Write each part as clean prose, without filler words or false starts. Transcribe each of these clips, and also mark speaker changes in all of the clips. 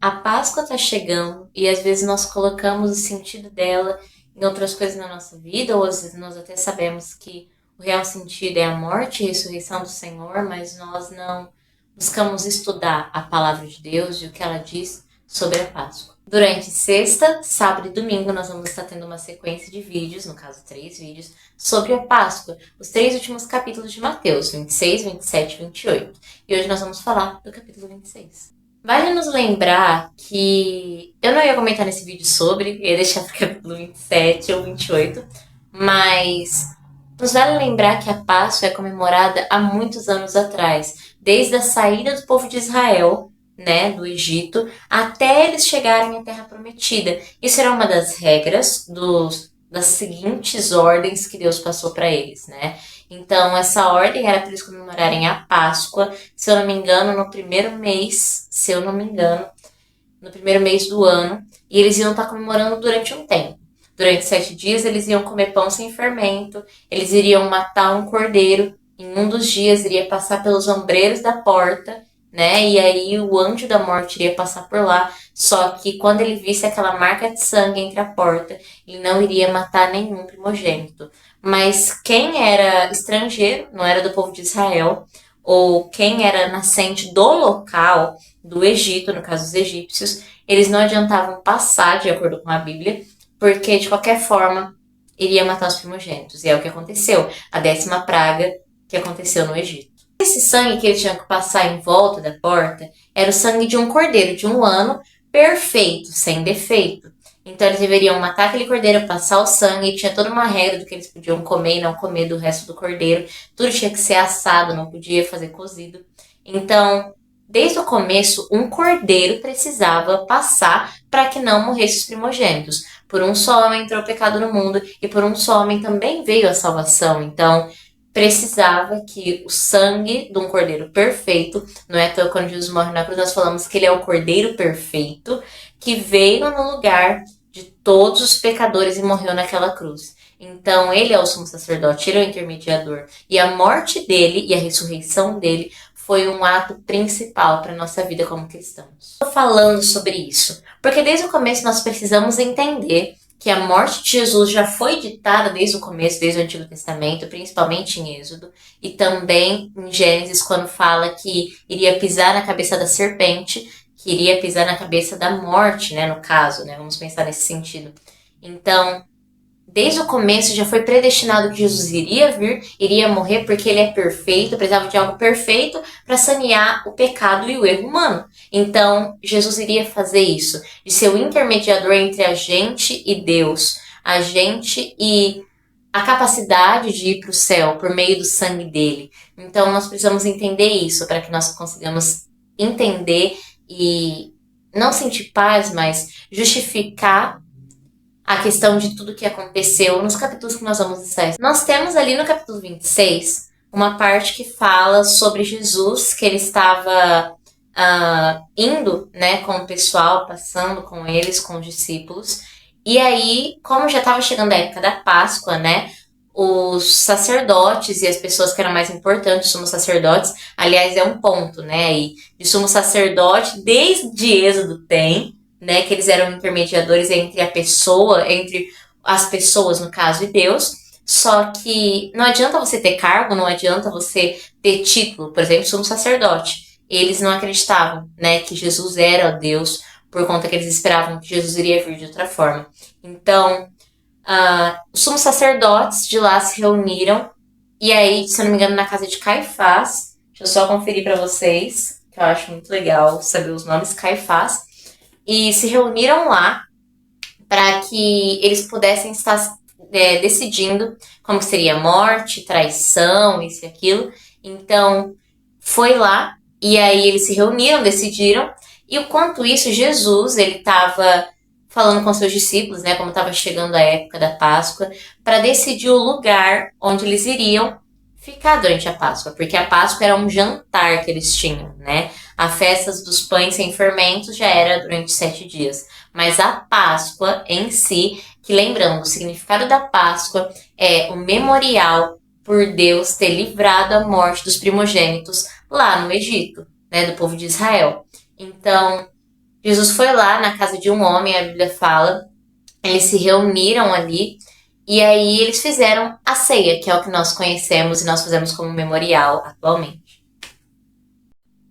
Speaker 1: A Páscoa está chegando e às vezes nós colocamos o sentido dela em outras coisas na nossa vida, ou às vezes nós até sabemos que o real sentido é a morte e a ressurreição do Senhor, mas nós não buscamos estudar a palavra de Deus e o que ela diz sobre a Páscoa. Durante sexta, sábado e domingo nós vamos estar tendo uma sequência de vídeos, no caso 3 vídeos, sobre a Páscoa, os 3 últimos capítulos de Mateus, 26, 27 e 28. E hoje nós vamos falar do capítulo 26. Vale nos lembrar que eu não ia comentar nesse vídeo sobre, ia deixar para o capítulo 27 ou 28, mas nos vale lembrar que a Páscoa é comemorada há muitos anos atrás, desde a saída do povo de Israel, né, do Egito, até eles chegarem à Terra Prometida. Isso era uma das regras das seguintes ordens que Deus passou para eles, né? Então, essa ordem era para eles comemorarem a Páscoa, se eu não me engano, no primeiro mês, no primeiro mês do ano, e eles iam estar comemorando durante um tempo. Durante 7 dias, eles iam comer pão sem fermento, eles iriam matar um cordeiro, em um dos dias iria passar pelos ombreiros da porta, né? E aí o anjo da morte iria passar por lá, só que quando ele visse aquela marca de sangue entre a porta, ele não iria matar nenhum primogênito. Mas quem era estrangeiro, não era do povo de Israel, ou quem era nascente do local, do Egito, no caso os egípcios, eles não adiantavam passar, de acordo com a Bíblia, porque de qualquer forma iria matar os primogênitos. E é o que aconteceu, a 10ª praga que aconteceu no Egito. Esse sangue que eles tinham que passar em volta da porta era o sangue de um cordeiro de 1 ano, perfeito, sem defeito. Então eles deveriam matar aquele cordeiro, passar o sangue, e tinha toda uma regra do que eles podiam comer e não comer do resto do cordeiro. Tudo tinha que ser assado, não podia fazer cozido. Então, desde o começo, um cordeiro precisava passar para que não morresse os primogênitos. Por um só homem entrou o pecado no mundo e por um só homem também veio a salvação. Então, precisava que o sangue de um cordeiro perfeito, não é à toa quando Jesus morre na cruz, nós falamos que ele é o cordeiro perfeito, que veio no lugar de todos os pecadores e morreu naquela cruz. Então, ele é o sumo sacerdote, ele é o intermediador. E a morte dele e a ressurreição dele foi um ato principal para a nossa vida como cristãos. Estou falando sobre isso, porque desde o começo nós precisamos entender que a morte de Jesus já foi ditada desde o começo, desde o Antigo Testamento, principalmente em Êxodo, e também em Gênesis, quando fala que iria pisar na cabeça da serpente, que iria pisar na cabeça da morte, né, no caso, né, vamos pensar nesse sentido. Então, desde o começo já foi predestinado que Jesus iria vir, iria morrer porque ele é perfeito, precisava de algo perfeito para sanear o pecado e o erro humano. Então, Jesus iria fazer isso, de ser o intermediador entre a gente e Deus, a gente e a capacidade de ir para o céu por meio do sangue dele. Então, nós precisamos entender isso para que nós consigamos entender e não sentir paz, mas justificar a questão de tudo que aconteceu nos capítulos que nós vamos estar. Nós temos ali no capítulo 26 uma parte que fala sobre Jesus, que ele estava indo, né, com o pessoal, passando com eles, com os discípulos. E aí, como já estava chegando a época da Páscoa, né, os sacerdotes e as pessoas que eram mais importantes, sumos sacerdotes, aliás, é um ponto, né, aí, de sumo sacerdote, desde Êxodo tem, né, que eles eram intermediadores entre as pessoas, no caso, e Deus. Só que não adianta você ter cargo, não adianta você ter título, por exemplo, sumo sacerdote. Eles não acreditavam, né, que Jesus era Deus, por conta que eles esperavam que Jesus iria vir de outra forma. Então, os sumos sacerdotes de lá se reuniram, e aí, se eu não me engano, na casa de Caifás, deixa eu só conferir para vocês, que eu acho muito legal saber os nomes, Caifás, e se reuniram lá para que eles pudessem estar decidindo como seria morte, traição, isso e aquilo. Então, foi lá, e aí eles se reuniram, decidiram, e enquanto isso, Jesus, ele estava falando com seus discípulos, né, como estava chegando a época da Páscoa, para decidir o lugar onde eles iriam ficar durante a Páscoa, porque a Páscoa era um jantar que eles tinham, né? A festa dos pães sem fermentos já era durante 7 dias, mas a Páscoa em si, que lembrando, o significado da Páscoa é o memorial por Deus ter livrado a morte dos primogênitos lá no Egito, né, do povo de Israel. Então, Jesus foi lá na casa de um homem, a Bíblia fala, eles se reuniram ali e aí eles fizeram a ceia, que é o que nós conhecemos e nós fazemos como memorial atualmente.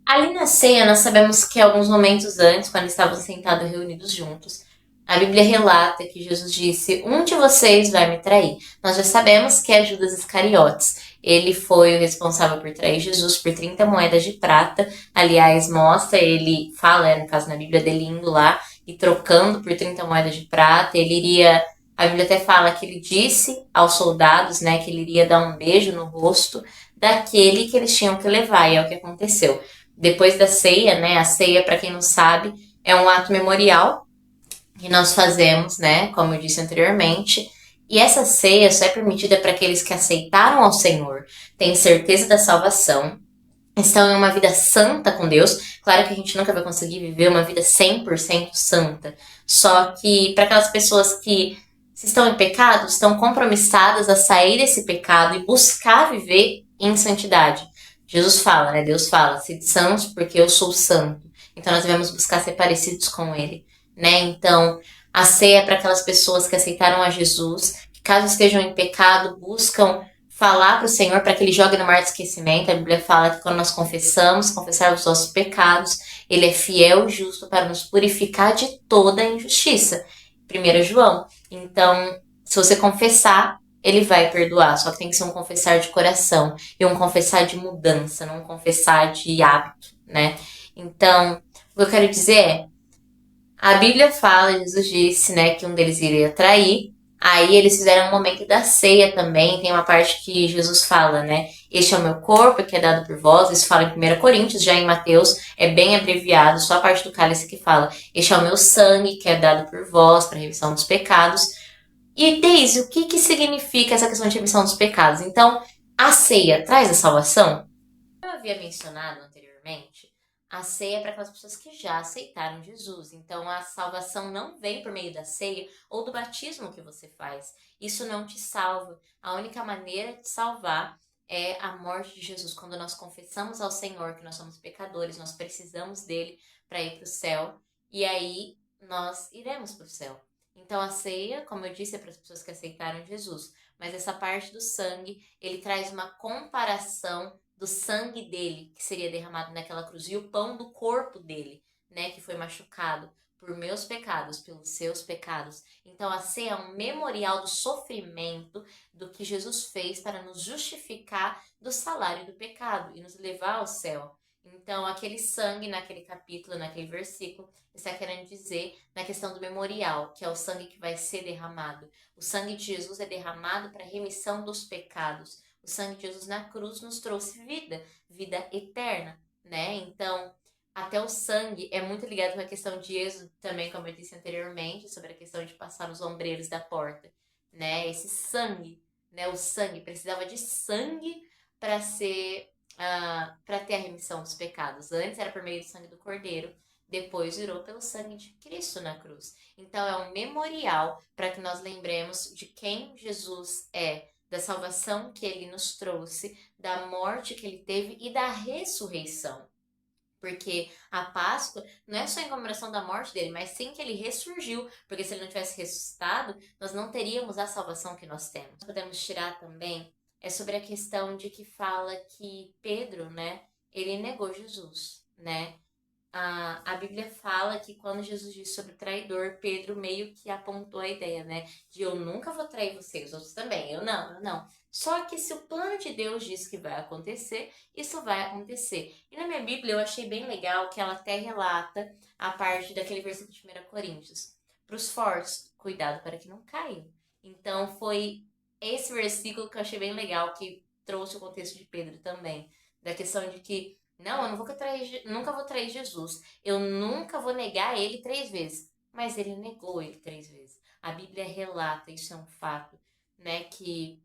Speaker 1: Ali na ceia, nós sabemos que alguns momentos antes, quando estavam sentados reunidos juntos, a Bíblia relata que Jesus disse: Um de vocês vai me trair. Nós já sabemos que é Judas Iscariotes. Ele foi o responsável por trair Jesus por 30 moedas de prata. Aliás, mostra, ele fala, no caso na Bíblia, dele indo lá e trocando por 30 moedas de prata. Ele iria. A Bíblia até fala que ele disse aos soldados, né, que ele iria dar um beijo no rosto daquele que eles tinham que levar, e é o que aconteceu. Depois da ceia, né? A ceia, para quem não sabe, é um ato memorial que nós fazemos, né? Como eu disse anteriormente. E essa ceia só é permitida para aqueles que aceitaram ao Senhor, têm certeza da salvação, estão em uma vida santa com Deus. Claro que a gente nunca vai conseguir viver uma vida 100% santa. Só que para aquelas pessoas que se estão em pecado, estão compromissadas a sair desse pecado e buscar viver em santidade. Jesus fala, né? Deus fala, sede santos porque eu sou santo. Então nós devemos buscar ser parecidos com Ele, né? Então a ceia é para aquelas pessoas que aceitaram a Jesus, que caso estejam em pecado, buscam falar para o Senhor para que Ele jogue no mar de esquecimento. A Bíblia fala que quando nós confessar os nossos pecados, Ele é fiel e justo para nos purificar de toda a injustiça. 1 João. Então, se você confessar, Ele vai perdoar. Só que tem que ser um confessar de coração e um confessar de mudança, não um confessar de hábito, né? Então, o que eu quero dizer é, a Bíblia fala, Jesus disse, né, que um deles iria trair. Aí eles fizeram um momento da ceia também. Tem uma parte que Jesus fala, né? Este é o meu corpo que é dado por vós. Isso fala em 1 Coríntios, já em Mateus é bem abreviado, só a parte do cálice que fala: Este é o meu sangue que é dado por vós para a remissão dos pecados. E Deise, o que, que significa essa questão de remissão dos pecados? Então, a ceia traz a salvação? Eu havia mencionado anteriormente, a ceia é para aquelas pessoas que já aceitaram Jesus. Então a salvação não vem por meio da ceia ou do batismo que você faz. Isso não te salva. A única maneira de salvar é a morte de Jesus. Quando nós confessamos ao Senhor que nós somos pecadores, nós precisamos dele para ir para o céu. E aí nós iremos para o céu. Então a ceia, como eu disse, é para as pessoas que aceitaram Jesus. Mas essa parte do sangue, ele traz uma comparação do sangue dele que seria derramado naquela cruz e o pão do corpo dele, né, que foi machucado por meus pecados, pelos seus pecados. Então a ceia é um memorial do sofrimento do que Jesus fez para nos justificar do salário do pecado e nos levar ao céu. Então aquele sangue naquele capítulo, naquele versículo, está querendo dizer na questão do memorial, que é o sangue que vai ser derramado. O sangue de Jesus é derramado para a remissão dos pecados. O sangue de Jesus na cruz nos trouxe vida, vida eterna, né? Então, até o sangue é muito ligado com a questão de Êxodo também, como eu disse anteriormente, sobre a questão de passar os ombreiros da porta, né? Esse sangue, né? O sangue precisava de sangue para ser, para ter a remissão dos pecados. Antes era por meio do sangue do Cordeiro, depois virou pelo sangue de Cristo na cruz. Então é um memorial para que nós lembremos de quem Jesus é, da salvação que ele nos trouxe, da morte que ele teve e da ressurreição. Porque a Páscoa não é só em comemoração da morte dele, mas sim que ele ressurgiu. Porque se ele não tivesse ressuscitado, nós não teríamos a salvação que nós temos. Podemos tirar também é sobre a questão de que fala que Pedro, né, ele negou Jesus, né? A Bíblia fala que quando Jesus disse sobre o traidor, Pedro meio que apontou a ideia, né? De eu nunca vou trair você, os outros também, eu não. Só que se o plano de Deus diz que vai acontecer, isso vai acontecer. E na minha Bíblia eu achei bem legal que ela até relata a parte daquele versículo de 1 Coríntios. Para os fortes, cuidado para que não caiam. Então foi esse versículo que eu achei bem legal, que trouxe o contexto de Pedro também. Da questão de que não, eu não vou trair, nunca vou trair Jesus. Eu nunca vou negar ele 3 vezes. Mas ele negou ele 3 vezes. A Bíblia relata, isso é um fato, né? Que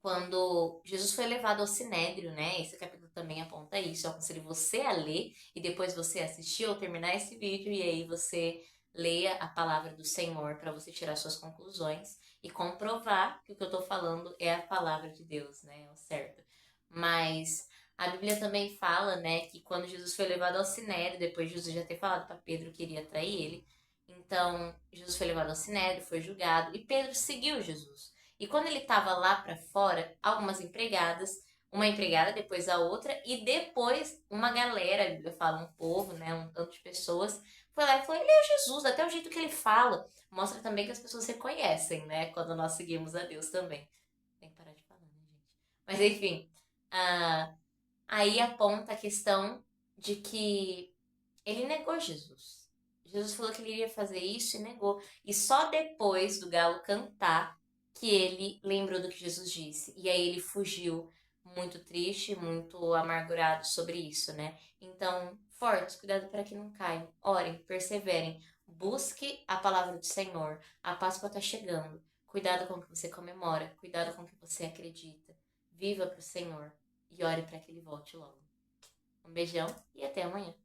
Speaker 1: quando Jesus foi levado ao Sinédrio, né? Esse capítulo também aponta isso. Eu aconselho você a ler e depois você assistir ou terminar esse vídeo e aí você leia a palavra do Senhor para você tirar suas conclusões e comprovar que o que eu tô falando é a palavra de Deus, né? É o certo. Mas A Bíblia também fala, né, que quando Jesus foi levado ao Sinédrio, depois de Jesus já ter falado para Pedro que iria trair ele, então Jesus foi levado ao Sinédrio, foi julgado e Pedro seguiu Jesus. E quando ele estava lá para fora, algumas empregadas, uma empregada, depois a outra, e depois uma galera, a Bíblia fala um povo, né, um tanto de pessoas, foi lá e falou: ele é Jesus, até o jeito que ele fala. Mostra também que as pessoas reconhecem, né, quando nós seguimos a Deus também. Tem que parar de falar, né, gente? Mas enfim, ah, aí aponta a questão de que ele negou Jesus. Jesus falou que ele iria fazer isso e negou. E só depois do galo cantar que ele lembrou do que Jesus disse. E aí ele fugiu muito triste, muito amargurado sobre isso, né? Então, fortes, cuidado para que não caiam. Orem, perseverem. Busque a palavra do Senhor. A Páscoa está chegando. Cuidado com o que você comemora. Cuidado com o que você acredita. Viva para o Senhor. E ore para que ele volte logo. Um beijão e até amanhã.